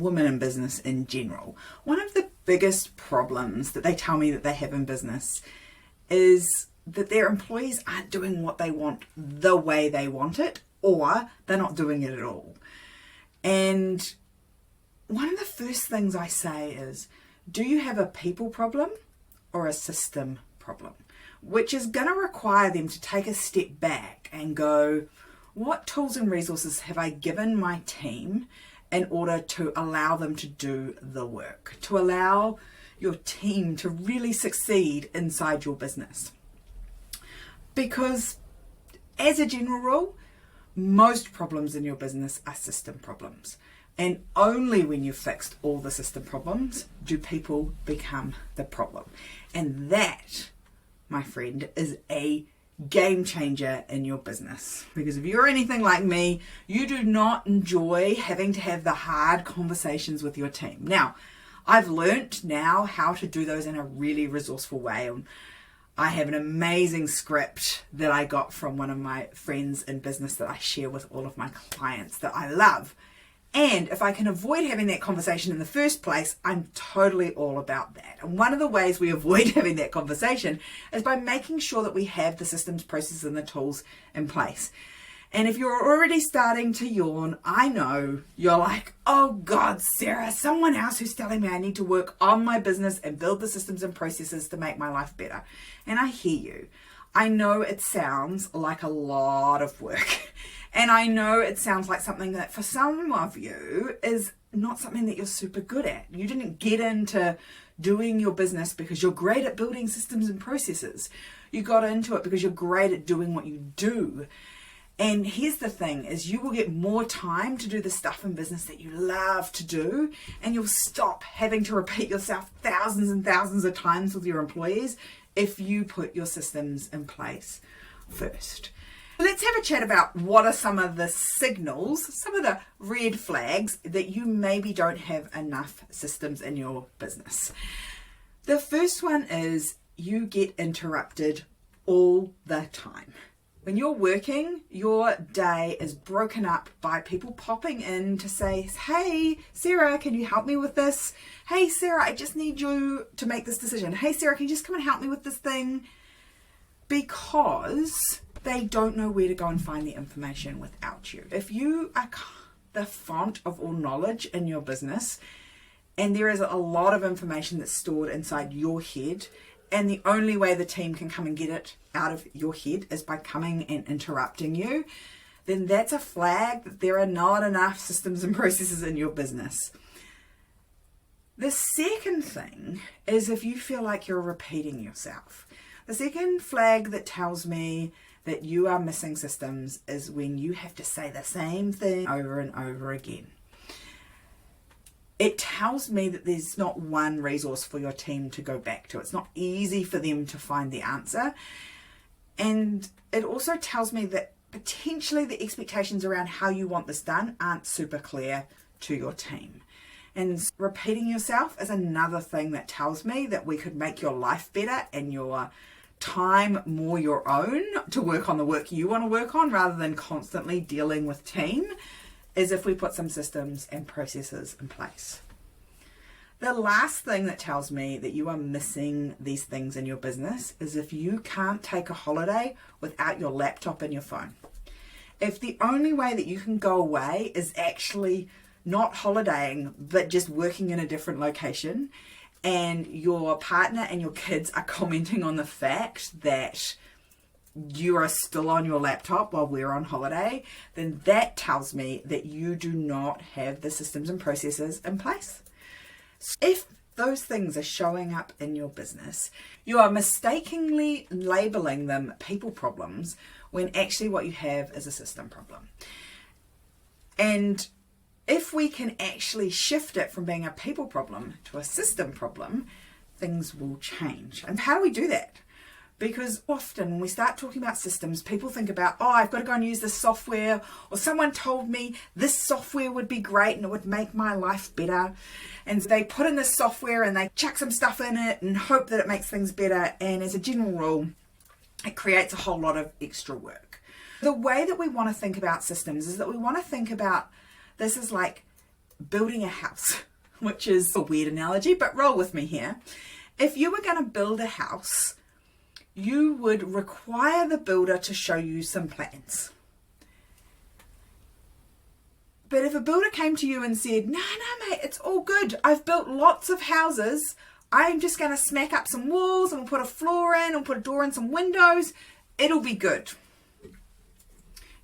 women in business in general, one of the biggest problems that they tell me that they have in business is that their employees aren't doing what they want the way they want it, or they're not doing it at all. And one of the first things I say is, do you have a people problem or a system problem? Which is going to require them to take a step back and go, what tools and resources have I given my team in order to allow them to do the work, to allow your team to really succeed inside your business? Because as a general rule, most problems in your business are system problems. And only when you've fixed all the system problems do people become the problem. And that, my friend, is a game changer in your business. Because if you're anything like me, you do not enjoy having to have the hard conversations with your team. Now, I've learnt now how to do those in a really resourceful way. And I have an amazing script that I got from one of my friends in business that I share with all of my clients that I love. And if I can avoid having that conversation in the first place, I'm totally all about that. And one of the ways we avoid having that conversation is by making sure that we have the systems, processes, and the tools in place. And if you're already starting to yawn, I know you're like, oh God, Sarah, someone else who's telling me I need to work on my business and build the systems and processes to make my life better. And I hear you. I know it sounds like a lot of work. And I know it sounds like something that for some of you is not something that you're super good at. You didn't get into doing your business because you're great at building systems and processes. You got into it because you're great at doing what you do. And here's the thing is you will get more time to do the stuff in business that you love to do, and you'll stop having to repeat yourself thousands and thousands of times with your employees if you put your systems in place first. Let's have a chat about what are some of the signals, some of the red flags that you maybe don't have enough systems in your business. The first one is you get interrupted all the time. When you're working, your day is broken up by people popping in to say, hey, Sarah, can you help me with this? Hey, Sarah, I just need you to make this decision. Hey, Sarah, can you just come and help me with this thing? Because they don't know where to go and find the information without you. If you are the font of all knowledge in your business, and there is a lot of information that's stored inside your head, and the only way the team can come and get it out of your head is by coming and interrupting you, then that's a flag that there are not enough systems and processes in your business. The second thing is if you feel like you're repeating yourself. The second flag that tells me that you are missing systems is when you have to say the same thing over and over again. It tells me that there's not one resource for your team to go back to. It's not easy for them to find the answer. And it also tells me that potentially the expectations around how you want this done aren't super clear to your team. And repeating yourself is another thing that tells me that we could make your life better and your time more your own to work on the work you want to work on rather than constantly dealing with team, is if we put some systems and processes in place. The last thing that tells me that you are missing these things in your business is if you can't take a holiday without your laptop and your phone. If the only way that you can go away is actually not holidaying, but just working in a different location, and your partner and your kids are commenting on the fact that you are still on your laptop while we're on holiday, then that tells me that you do not have the systems and processes in place. So if those things are showing up in your business, you are mistakenly labeling them people problems when actually what you have is a system problem. And if we can actually shift it from being a people problem to a system problem, things will change. And how do we do that? Because often when we start talking about systems, people think about, oh, I've got to go and use this software, or someone told me this software would be great and it would make my life better. And they put in this software and they chuck some stuff in it and hope that it makes things better. And as a general rule, it creates a whole lot of extra work. The way that we want to think about systems is that we want to think about this as like building a house, which is a weird analogy, but roll with me here. If you were going to build a house, you would require the builder to show you some plans. But if a builder came to you and said, no, mate, it's all good. I've built lots of houses. I'm just going to smack up some walls and we'll put a floor in and put a door and some windows. It'll be good.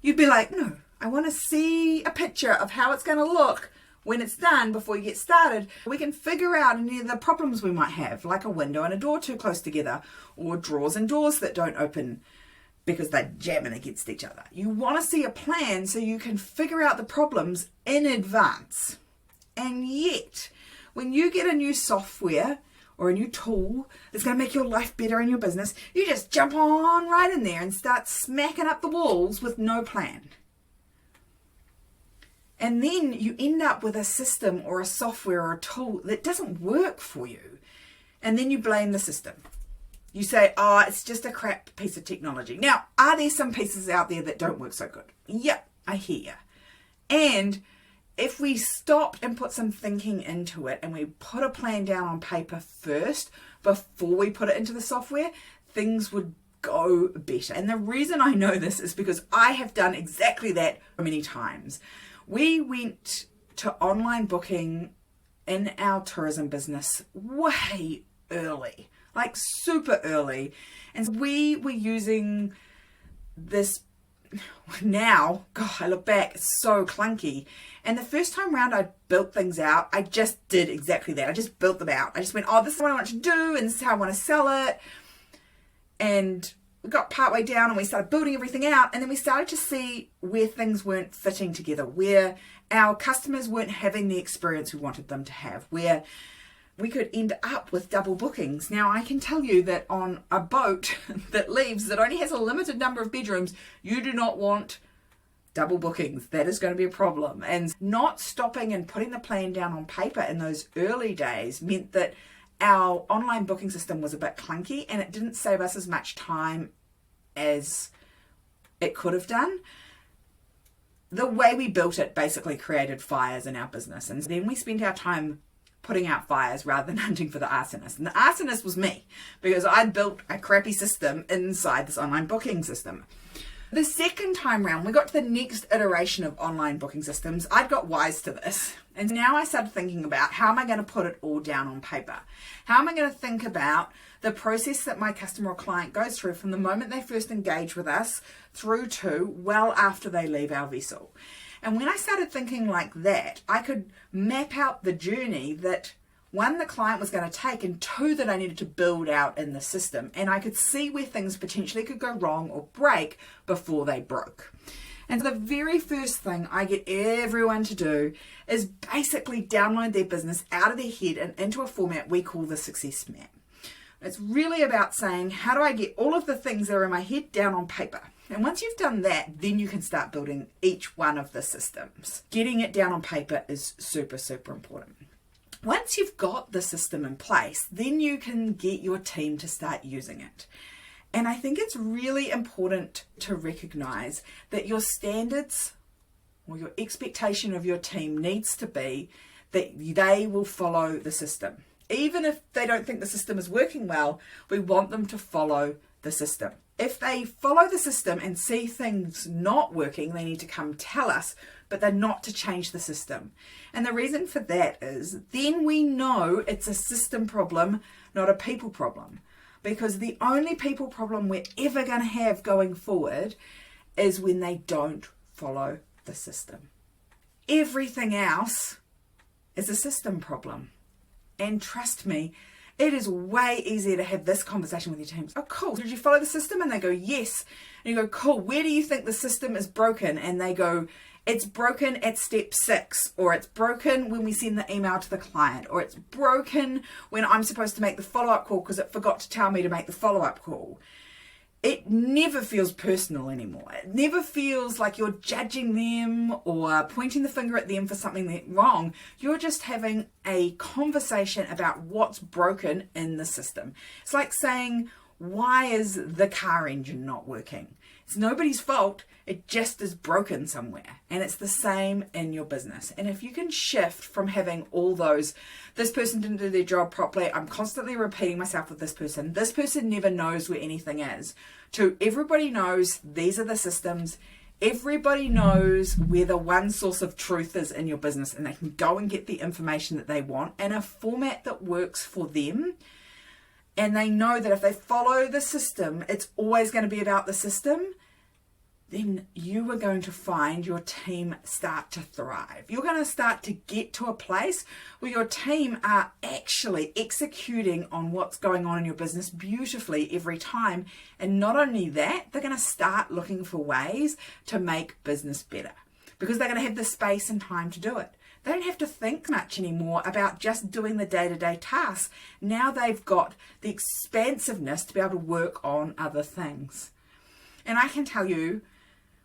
You'd be like, no, I want to see a picture of how it's going to look when it's done before you get started. We can figure out any of the problems we might have, like a window and a door too close together, or drawers and doors that don't open because they're jamming against each other. You want to see a plan so you can figure out the problems in advance. And yet, when you get a new software or a new tool that's going to make your life better in your business, you just jump on right in there and start smacking up the walls with no plan. And then you end up with a system or a software or a tool that doesn't work for you. And then you blame the system. You say, oh, it's just a crap piece of technology. Now, are there some pieces out there that don't work so good? Yep, I hear you. And if we stopped and put some thinking into it and we put a plan down on paper first before we put it into the software, things would go better. And the reason I know this is because I have done exactly that many times. We went to online booking in our tourism business way early, like super early. And we were using this now, God, I look back, it's so clunky. And the first time round I built things out, I just did exactly that. I just built them out. I just went, oh, this is what I want to do and this is how I want to sell it. And we got partway down and we started building everything out, and then we started to see where things weren't fitting together, where our customers weren't having the experience we wanted them to have, where we could end up with double bookings. Now, I can tell you that on a boat that leaves, that only has a limited number of bedrooms, you do not want double bookings. That is going to be a problem. And not stopping and putting the plan down on paper in those early days meant that our online booking system was a bit clunky and it didn't save us as much time as it could have done. The way we built it basically created fires in our business. And then we spent our time putting out fires rather than hunting for the arsonist. And the arsonist was me, because I built a crappy system inside this online booking system. The second time round, we got to the next iteration of online booking systems. I'd got wise to this. And now I started thinking about, how am I going to put it all down on paper? How am I going to think about the process that my customer or client goes through from the moment they first engage with us through to well after they leave our vessel? And when I started thinking like that, I could map out the journey that, one, the client was going to take, and two, that I needed to build out in the system. And I could see where things potentially could go wrong or break before they broke. And the very first thing I get everyone to do is basically download their business out of their head and into a format we call the success map. It's really about saying, how do I get all of the things that are in my head down on paper? And once you've done that, then you can start building each one of the systems. Getting it down on paper is super, super important. Once you've got the system in place, then you can get your team to start using it. And I think it's really important to recognize that your standards or your expectation of your team needs to be that they will follow the system. Even if they don't think the system is working well, we want them to follow the system. If they follow the system and see things not working, they need to come tell us, but they're not to change the system. And the reason for that is then we know it's a system problem, not a people problem. Because the only people problem we're ever going to have going forward is when they don't follow the system. Everything else is a system problem. And trust me, it is way easier to have this conversation with your teams. Oh, cool. Did you follow the system? And they go, yes. And you go, cool. Where do you think the system is broken? And they go, it's broken at step 6, or it's broken when we send the email to the client, or it's broken when I'm supposed to make the follow-up call because it forgot to tell me to make the follow-up call. It never feels personal anymore. It never feels like you're judging them or pointing the finger at them for something that's wrong. You're just having a conversation about what's broken in the system. It's like saying, why is the car engine not working? It's nobody's fault. It just is broken somewhere. And it's the same in your business. And if you can shift from having all those, this person didn't do their job properly, I'm constantly repeating myself with this person never knows where anything is, to everybody knows these are the systems, everybody knows where the one source of truth is in your business, and they can go and get the information that they want in a format that works for them. And they know that if they follow the system, it's always going to be about the system. Then you are going to find your team start to thrive. You're going to start to get to a place where your team are actually executing on what's going on in your business beautifully every time. And not only that, they're going to start looking for ways to make business better, because they're going to have the space and time to do it. They don't have to think much anymore about just doing the day-to-day tasks. Now they've got the expansiveness to be able to work on other things. And I can tell you,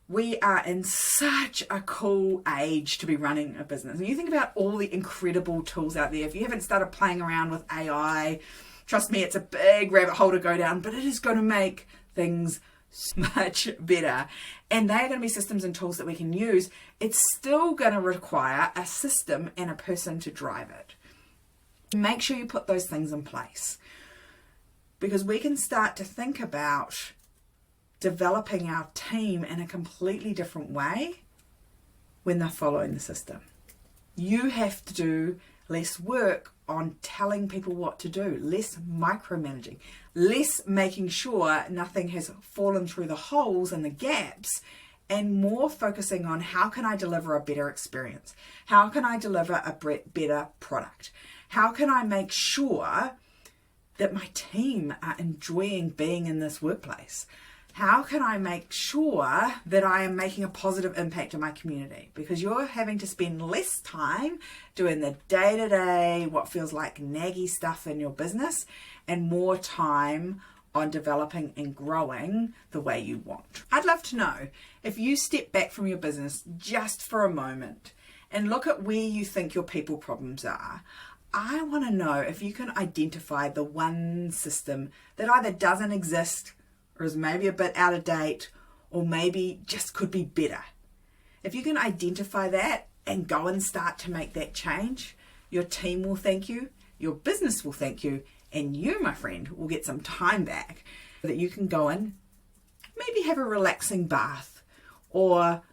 we are in such a cool age to be running a business. And you think about all the incredible tools out there. If you haven't started playing around with AI, trust me, it's a big rabbit hole to go down, but it is going to make things so much better. And they are going to be systems and tools that we can use. It's still going to require a system and a person to drive it. Make sure you put those things in place, because we can start to think about developing our team in a completely different way when they're following the system. You have to do less work on telling people what to do, less micromanaging, less making sure nothing has fallen through the holes and the gaps, and more focusing on how can I deliver a better experience? How can I deliver a better product? How can I make sure that my team are enjoying being in this workplace? How can I make sure that I am making a positive impact in my community? Because you're having to spend less time doing the day-to-day, what feels like naggy stuff in your business, and more time on developing and growing the way you want. I'd love to know if you step back from your business just for a moment and look at where you think your people problems are. I want to know if you can identify the one system that either doesn't exist, or is maybe a bit out of date, or maybe just could be better. If you can identify that and go and start to make that change, your team will thank you, your business will thank you, and you, my friend, will get some time back so that you can go and maybe have a relaxing bath, or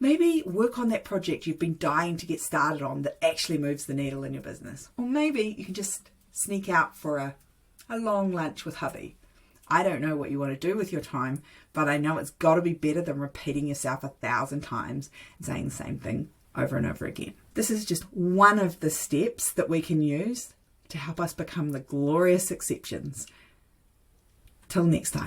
maybe work on that project you've been dying to get started on that actually moves the needle in your business. Or maybe you can just sneak out for a long lunch with hubby. I don't know what you want to do with your time, but I know it's got to be better than repeating yourself 1,000 times and saying the same thing over and over again. This is just one of the steps that we can use to help us become the glorious exceptions. Till next time.